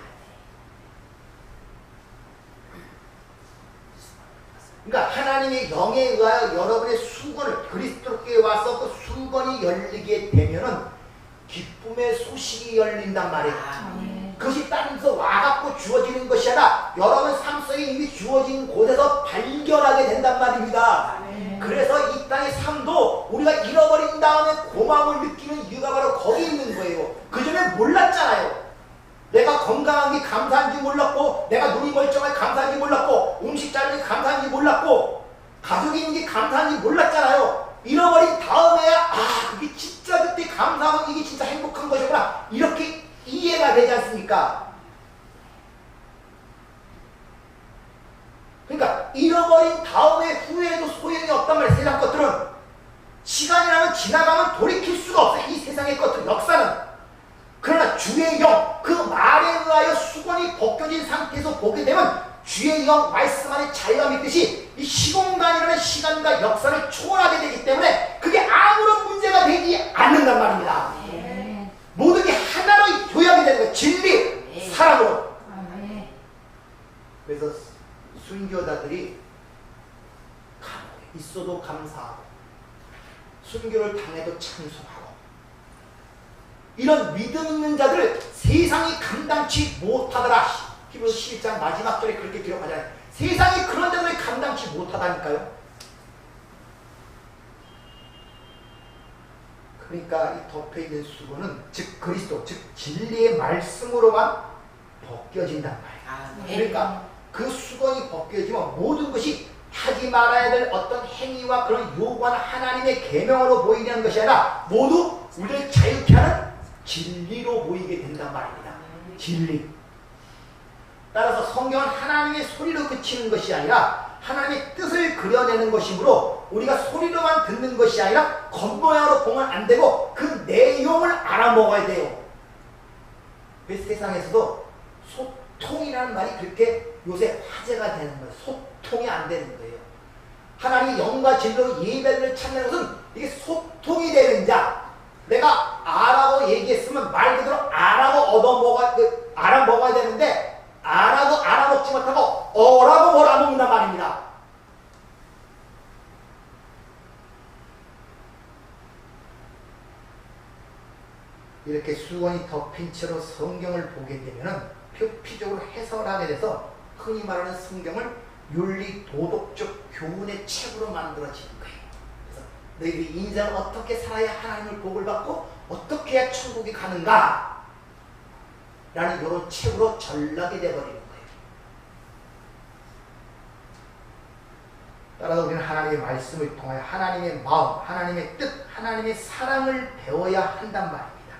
그러니까 하나님의 영에 의하여 여러분의 수건을 그리스도께 와서 그 수건이 열리게 되면은 기쁨의 소식이 열린단 말이에요. 아멘. 그것이 다른 데서 와갖고 주어지는 것이 아니라 여러분 삶 속에 이미 주어진 곳에서 발견하게 된단 말입니다. 아멘. 그래서 이 땅의 삶도 우리가 잃어버린 다음에 고마움을 느끼는 이유가 바로 거기 있는 거예요. 그전에 몰랐잖아요. 내가 건강한 게 감사한지 몰랐고, 내가 눈이 멀쩡하게 감사한지 몰랐고, 음식 잘 먹는 게 감사한지 몰랐고, 가족이 있는 게 감사한지 몰랐잖아요. 잃어버린 다음에야 그게 진짜 그때 감사하고 이게 진짜 행복한 것이구나 이렇게 이해가 되지 않습니까? 그러니까 잃어버린 다음에 후회해도 소용이 없단 말이에요. 세상 것들은 시간이라면 지나가면 돌이킬 수가 없어요. 이 세상의 것들 역사는. 그러나 주의 영, 그 말에 의하여 수건이 벗겨진 상태에서 보게 되면 주의 영 말씀 안에 자유가 믿듯이 이 시공간이라는 시간과 역사를 초월하게 되기 때문에 그게 아무런 문제가 되지 않는단 말입니다. 아멘. 모든 게 하나로 요약이 되는 거예요. 진리, 사랑으로. 아멘. 그래서 순교자들이 있어도 감사하고 순교를 당해도 찬송하고 이런 믿음 있는 자들을 세상이 감당치 못하더라. 히브리서 11장 마지막 절에 그렇게 기록하잖아요. 세상이 그런 자들을 감당치 못하다니까요. 그러니까 이 덮여있는 수건은 즉 그리스도, 즉 진리의 말씀으로만 벗겨진단 말이에요. 그러니까 그 수건이 벗겨지면 모든 것이 하지 말아야 될 어떤 행위와 그런 요구하는 하나님의 계명으로 보이는 것이 아니라 모두 우리를 자유케 하는 진리로 보이게 된단 말입니다. 진리. 따라서 성경은 하나님의 소리로 그치는 것이 아니라 하나님의 뜻을 그려내는 것이므로 우리가 소리로만 듣는 것이 아니라 겉모양으로 보면 안 되고 그 내용을 알아먹어야 돼요. 그래서 세상에서도 소통이라는 말이 그렇게 요새 화제가 되는 거예요. 소통이 안 되는 거예요. 하나님의 영과 진리로 예배를 찾는 것은 이게 소통이 되는 자. 내가 아라고 얘기했으면 말 그대로 아라고 알아먹어야 되는데 아라고 알아먹지 못하고 어라고 몰아먹는단 말입니다. 이렇게 수건이 덮인 채로 성경을 보게 되면 표피적으로 해설하게 돼서 흔히 말하는 성경을 윤리 도덕적 교훈의 책으로 만들어지는 거예요. 그래서 너희들이 인생을 어떻게 살아야 하나님을 복을 받고 어떻게 해야 천국에 가는가 라는 이런 책으로 전락이 되어버리는 거예요. 따라서 우리는 하나님의 말씀을 통하여 하나님의 마음, 하나님의 뜻, 하나님의 사랑을 배워야 한단 말입니다.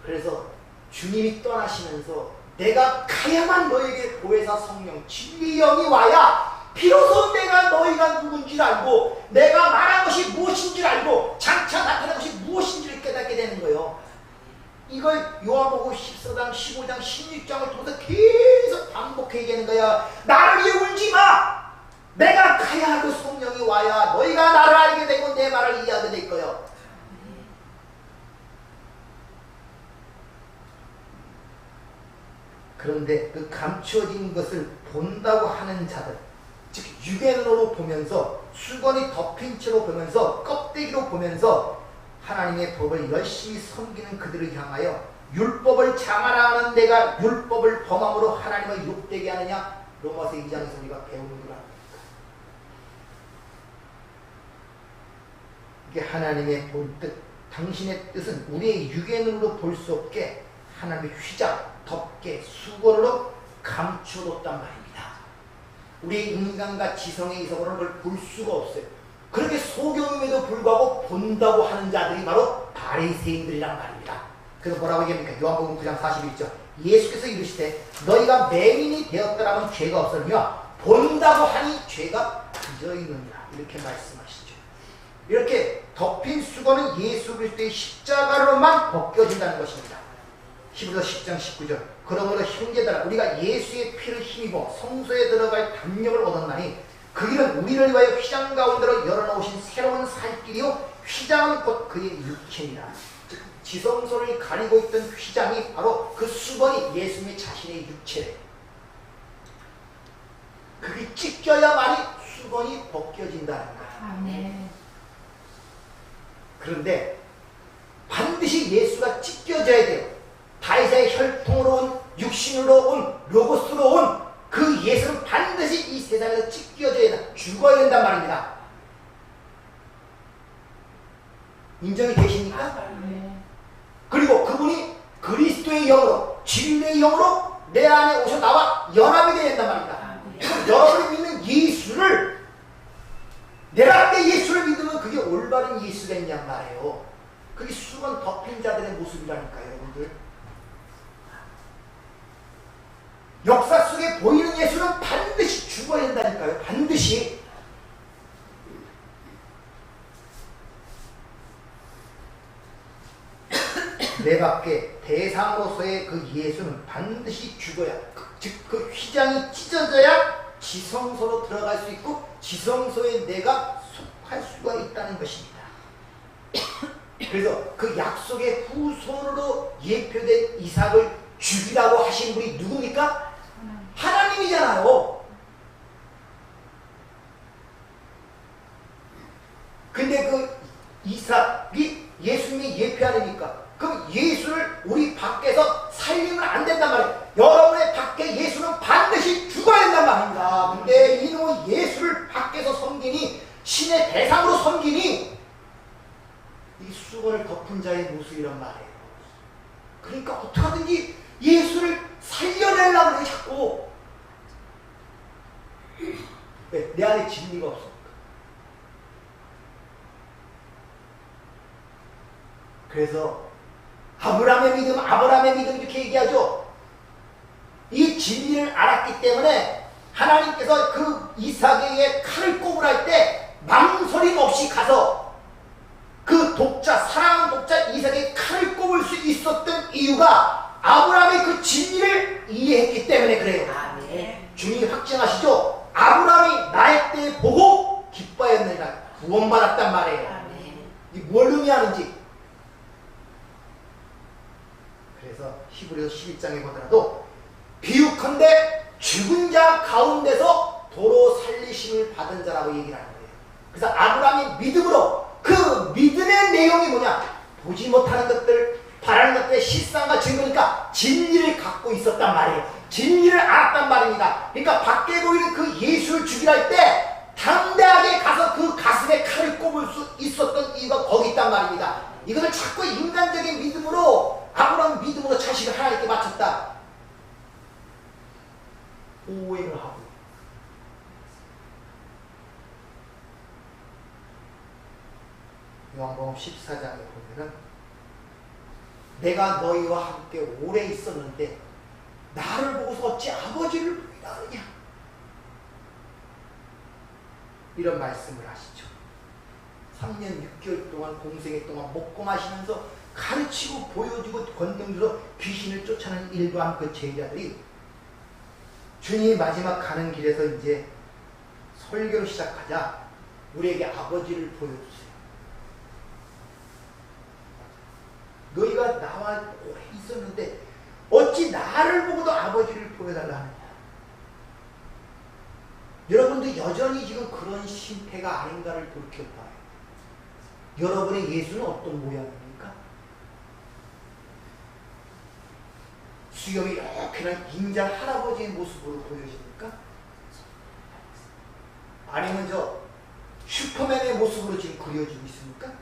그래서 주님이 떠나시면서 내가 가야만 너에게 보혜사 성령 진리의 영이 와야 비로소 내가 너희가 누군지를 알고 내가 말한 것이 무엇인지를 알고 장차 나타난 것이 무엇인지를 깨닫게 되는 거예요. 이걸 요한복음 14장, 15장, 16장을 통해서 계속 반복해 얘기하는 거야. 나를 위해 울지 마! 내가 가야 할 그 성령이 와야 너희가 나를 알게 되고 내 말을 이해하게 될 거예요. 그런데 그 감추어진 것을 본다고 하는 자들, 즉 육의 눈으로 보면서 수건이 덮인 채로 보면서 껍데기로 보면서 하나님의 법을 열심히 섬기는 그들을 향하여 율법을 장하라 하는 내가 율법을 범함으로 하나님을 욕되게 하느냐? 로마서 2장에서 우리가 배우는 거라. 이게 하나님의 본뜻, 당신의 뜻은 우리의 육의 눈으로 볼 수 없게 하나님의 휘장, 덮개, 수건으로 감춰놓았단 말입니다. 우리의 인간과 지성에 있어서는 그걸 볼 수가 없어요. 그렇게 소경임에도 불구하고 본다고 하는 자들이 바로 바리새인들이란 말입니다. 그래서 뭐라고 얘기합니까? 요한복음 9장 41절 예수께서 이르시되 너희가 맹인이 되었더라면 죄가 없으며 본다고 하니 죄가 그저 있느니라. 이렇게 말씀하시죠. 이렇게 덮인 수건은 예수 그리스도의 십자가로만 벗겨진다는 것입니다. 히브리서 10장 19절. 그러므로 형제들아 우리가 예수의 피를 힘입어 성소에 들어갈 담력을 얻었나니 그 길은 우리를 위하여 휘장 가운데로 열어놓으신 새로운 살 길이요 휘장은 곧 그의 육체니라. 즉 지성소를 가리고 있던 휘장이 바로 그 수건이 예수님의 자신의 육체래. 그게 찢겨야만이 수건이 벗겨진다는 거야. 아멘. 그런데 반드시 예수가 찢겨져야 돼요. 다윗의 혈통으로 온 육신으로 온 로고스로 온 그 예수는 반드시 이 세상에서 찢겨져야 된다. 죽어야 된단 말입니다. 인정이 되십니까? 아멘. 그리고 그분이 그리스도의 영으로 진리의 영으로 내 안에 오셔 나와 연합이 되어야 된단 말입니다. 그럼 여러분이 믿는 예수를 내가 내 예수를 믿으면 그게 올바른 예수겠냔 말이에요. 그게 수건 덮인 자들의 모습이라니까요, 여러분들. 역사 속에 보이는 예수는 반드시 죽어야 된다니까요. 반드시. 내 밖에 대상으로서의 그 예수는 반드시 죽어야, 즉 그 휘장이 찢어져야 지성소로 들어갈 수 있고 지성소에 내가 속할 수가 있다는 것입니다. 그래서 그 약속의 후손으로 예표된 이삭을 죽이라고 하신 분이 누굽니까? 하나님이잖아요. 근데 그 이삭이 예수님이 예표 아닙니까? 그럼 예수를 우리 밖에서 살리면 안 된단 말이에요. 여러분의 밖에 예수는 반드시 죽어야 된단 말입니다. 근데 이놈은 예수를 밖에서 섬기니 신의 대상으로 섬기니 이 수건을 덮은 자의 모습이란 말이에요. 그러니까 어떻게 하든지 예수를 살려내려고 그래 자꾸. 왜? 내 안에 진리가 없으니까. 그래서 아브라함의 믿음 이렇게 얘기하죠. 이 진리를 알았기 때문에 하나님께서 그 이삭에게 칼을 꼽으라 할 때 망설임 없이 가서 그 독자, 사랑하는 독자 이삭에게 칼을 꼽을 수 있었던 이유가 아브라함의 그 진리를 이해했기 때문에 그래요. 아멘. 주님이 확증하시죠. 아브라함이 나의 때에 보고 기뻐하였느니라. 구원받았단 말이에요. 아멘. 이게 뭘 의미하는지. 그래서 히브리서 11장에 보더라도 비유컨대 죽은 자 가운데서 도로 살리심을 받은 자라고 얘기를 하는 거예요. 그래서 아브라함이 믿음으로 그 믿음의 내용이 뭐냐? 보지 못하는 것들, 바라는 것들의 실상과 증거니까 진리를 갖고 있었단 말이에요. 진리를 알았단 말입니다. 그러니까 밖에 보이는 그 예수를 죽이라 할 때 당대하게 가서 그 가슴에 칼을 꼽을 수 있었던 이유가 거기 있단 말입니다. 이것을 자꾸 인간적인 믿음으로 아브라함 믿음으로 자식을 하나님께 바쳤다. 오해를 하고. 요한복음 14장에 보면은 내가 너희와 함께 오래 있었는데 나를 보고서 어찌 아버지를 보이라 하느냐, 이런 말씀을 하시죠. 3년 6개월 동안 공생애 동안 먹고 마시면서 가르치고 보여주고 권능주로 귀신을 쫓아내는 일반 그 제자들이 주님이 마지막 가는 길에서 이제 설교를 시작하자 우리에게 아버지를 보여주세요. 너희가 나와 오래 있었는데 어찌 나를 보고도 아버지를 보여달라 하느냐. 여러분도 여전히 지금 그런 신태가 아닌가를 돌이켜봐요. 여러분의 예수는 어떤 모양입니까? 수염이 이렇게나 인자 할아버지의 모습으로 보여집니까? 아니면 저 슈퍼맨의 모습으로 지금 그려지고 있습니까?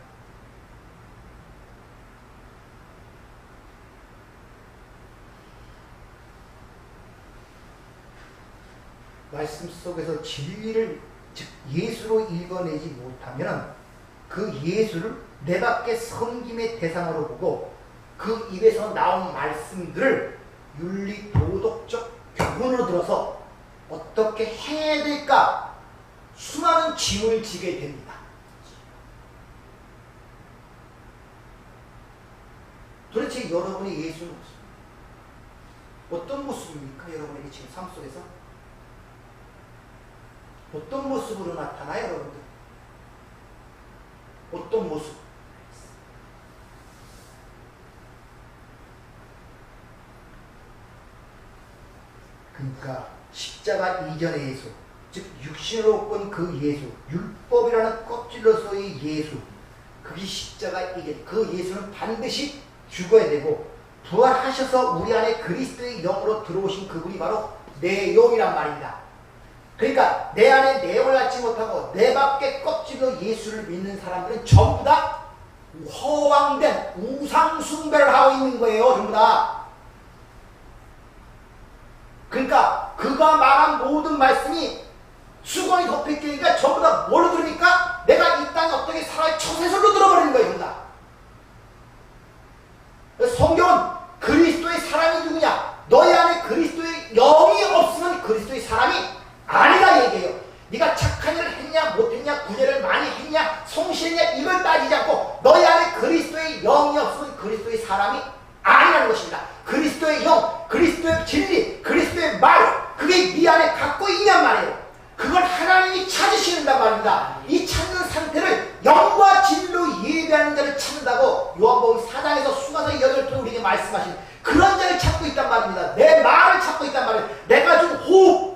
말씀 속에서 진리를 즉 예수로 읽어내지 못하면 그 예수를 내 밖에 섬김의 대상으로 보고 그 입에서 나온 말씀들을 윤리 도덕적 교훈으로 들어서 어떻게 해야 될까 수많은 짐을 지게 됩니다. 도대체 여러분의 예수는 어떤 모습입니까? 여러분에게 지금 삶 속에서 어떤 모습으로 나타나요, 여러분들? 어떤 모습? 그러니까 십자가 이전의 예수, 즉 육신으로 본 그 예수, 율법이라는 껍질로서의 예수, 그게 십자가 이전, 그 예수는 반드시 죽어야 되고 부활하셔서 우리 안에 그리스도의 영으로 들어오신 그분이 바로 내 영이란 말입니다. 그러니까 내 안에 내 영을 갖지 못하고 내 밖에 껍질로 예수를 믿는 사람들은 전부 다 허황된 우상 숭배를 하고 있는 거예요. 전부 다. 그러니까 그가 말한 모든 말씀이 수건이 덮여있으니까 전부 다 뭘로 들으니까 내가 이 땅에 어떻게 살아야 처세술로 들어버리는 거예요. 전부 다. 성경은 그리스도의 사람이 누구냐? 너희 안에 그리스도의 영이 없으면 그리스도의 사람이 아니라 얘기해요. 네가 착한 일을 했냐 못했냐, 구제를 많이 했냐 성실했냐 이걸 따지지 않고 너희 안에 그리스도의 영이 없으면 그리스도의 사람이 아니라는 것입니다. 그리스도의 영, 그리스도의 진리, 그리스도의 말, 그게 네 안에 갖고 있냔 말이에요. 그걸 하나님이 찾으시는단 말입니다. 이 찾는 상태를 영과 진리로 예배하는 자를 찾는다고 요한복음 4장에서 수가서 8통 우리에게 말씀하신 그런 자를 찾고 있단 말입니다. 내 말을 찾고 있단 말이에요. 내가 준 호흡.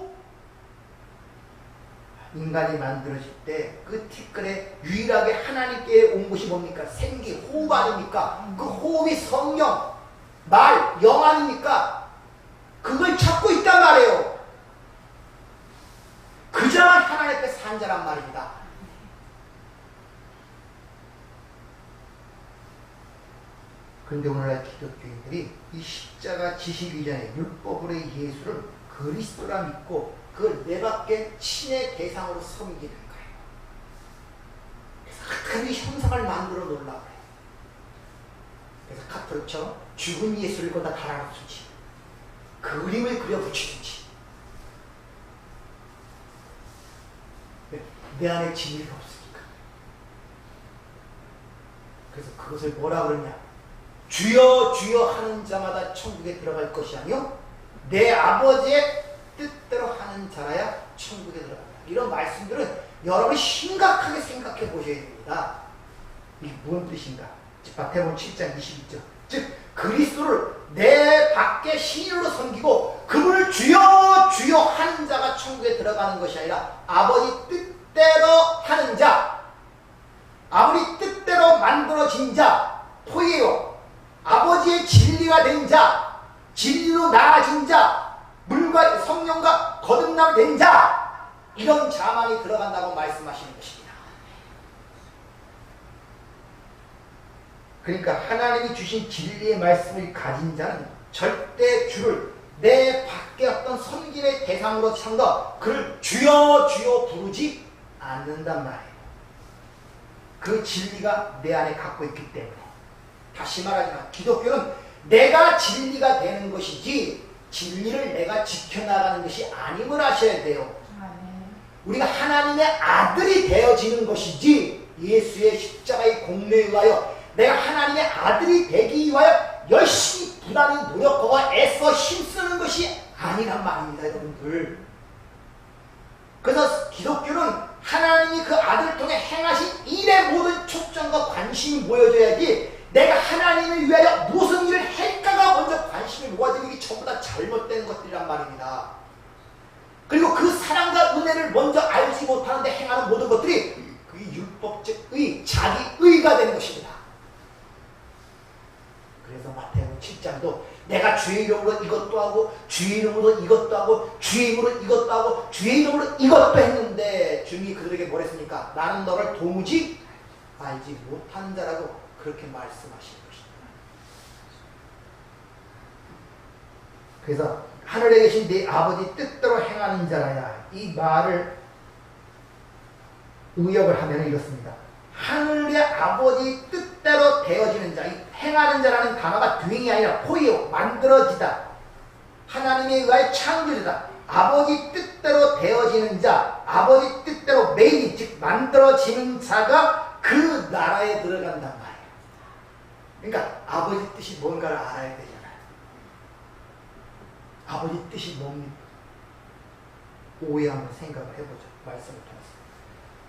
인간이 만들어질 때 그 티끌에 유일하게 하나님께 온 것이 뭡니까? 생기, 호흡 아닙니까? 그 호흡이 성령, 말, 영 아닙니까? 그걸 찾고 있단 말이에요. 그자만 하나님 앞에 산 자란 말입니다. 그런데 오늘날 기독교인들이 이 십자가 지식 이전에 율법으로의 예수를 그리스도라 믿고 그걸 내 밖에 친의 대상으로 섬기는 거예요. 그래서 하나님의 형상을 만들어 놓으려고 해요. 그래서 카톨릭처럼 죽은 예수를 거다 달아놓든지 그림을 그려 붙이든지 내 안에 진리가 없으니까. 그래서 그것을 뭐라 그러냐? 주여 주여 하는 자마다 천국에 들어갈 것이 아니요 내 아버지의 뜻대로 하는 자라야 천국에 들어간다. 이런 말씀들은 여러분이 심각하게 생각해 보셔야 됩니다. 이게 무슨 뜻인가? 마태복음 7장 22절. 즉 그리스도를 내 밖에 신으로 섬기고 그분을 주여 주여 하는 자가 천국에 들어가는 것이 아니라 아버지 뜻대로 하는 자, 아버지 뜻대로 만들어진 자, 포예요. 아버지의 진리가 된 자, 진리로 나아진 자, 물과 성령과 거듭남 된 자, 이런 자만이 들어간다고 말씀하시는 것입니다. 그러니까 하나님이 주신 진리의 말씀을 가진 자는 절대 주를 내 밖에 어떤 섬김의 대상으로 삼아 그를 주여 주여 부르지 않는단 말이에요. 그 진리가 내 안에 갖고 있기 때문에. 다시 말하지만 기독교는 내가 진리가 되는 것이지 진리를 내가 지켜나가는 것이 아님을 아셔야 돼요. 우리가 하나님의 아들이 되어지는 것이지 예수의 십자가의 공로에 의하여 내가 하나님의 아들이 되기 위하여 열심히 부단히 노력하고 애써 힘쓰는 것이 아니란 말입니다, 여러분들. 그래서 기독교는 하나님이 그 아들을 통해 행하신 일의 모든 초점과 관심이 모여져야지 내가 하나님을 위하여 무슨 일을 할까가 먼저 관심이 모아지는 게 전부 다 잘못된 것들이란 말입니다. 그리고 그 사랑과 은혜를 먼저 알지 못하는데 행하는 모든 것들이 그게 율법적 의, 자기 의가 되는 것입니다. 그래서 마태복음 7장도 내가 주의 이름으로 이것도 하고 주의 이름으로 이것도 하고 주의 이름으로 이것도 하고 주의 이름으로 이것도 했는데 주님이 그들에게 뭘 했습니까? 나는 너를 도무지 알지 못한 자라고 그렇게 말씀하시는 것입니다. 그래서 하늘에 계신 네 아버지 뜻대로 행하는 자라야, 이 말을 의역을 하면 이렇습니다. 하늘의 아버지 뜻대로 되어지는 자, 이 행하는 자라는 단어가 doing이 아니라 포이요, 만들어지다. 하나님에 의하여 창조되다. 아버지 뜻대로 되어지는 자, 아버지 뜻대로 메이드, 즉 만들어지는 자가 그 나라에 들어간단 말이에요. 그러니까 아버지 뜻이 뭔가를 알아야 되잖아요. 아버지 뜻이 뭡니까? 오해 한번 생각을 해보죠. 말씀을 통해서.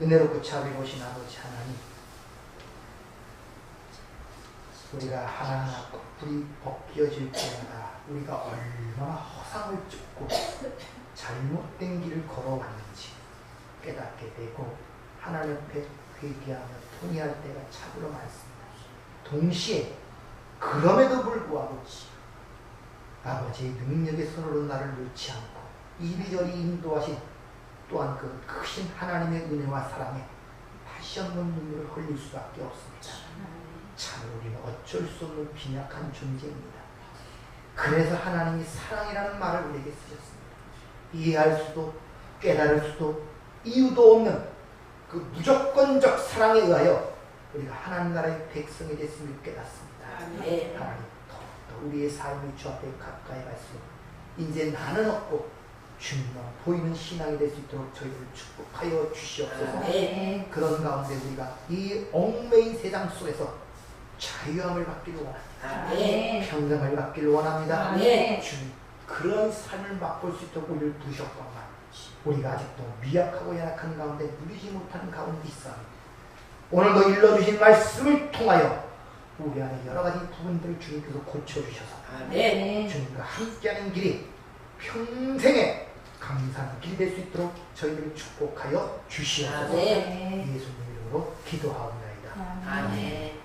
은혜롭고 자비로우신 아버지 하나님, 우리가 하나하나 뿔이 벗겨질 때마다 우리가 얼마나 허상을 쫓고 잘못된 길을 걸어왔는지 깨닫게 되고 하나님 앞에 회개하며 통회할 때가 참으로 많습니다. 동시에 그럼에도 불구하고 아버지의 능력의 손으로 나를 놓지 않고 이리저리 인도하신 또한 그 크신 하나님의 은혜와 사랑에 다시 한번 눈물을 흘릴 수밖에 없습니다. 참 우리는 어쩔 수 없는 빈약한 존재입니다. 그래서 하나님이 사랑이라는 말을 우리에게 쓰셨습니다. 이해할 수도 깨달을 수도 이유도 없는 그 무조건적 사랑에 의하여 우리가 하나님 나라의 백성이 됐음을 깨닫습니다. 하나님 더욱더 우리의 삶이 주 앞에 가까이 갈수록 이제 나는 없고 주님만 보이는 신앙이 될 수 있도록 저희를 축복하여 주시옵소서. 그런 가운데 우리가 이 얽매인 세상 속에서 자유함을 받기를 원합니다. 평강을 받기를 원합니다. 주님 그런 삶을 맛볼 수 있도록 우리를 부으셨건만 우리가 아직도 미약하고 연약한 가운데 누리지 못하는 가운데 있사오니 오늘도 일러주신 말씀을 통하여 우리 안에 여러 가지 부분들을 주님께서 고쳐주셔서 주님과 함께하는 길이 평생에 감사한 길이 될 수 있도록 저희들을 축복하여 주시옵소서. 예수님 이름으로 기도하옵나이다. 아멘.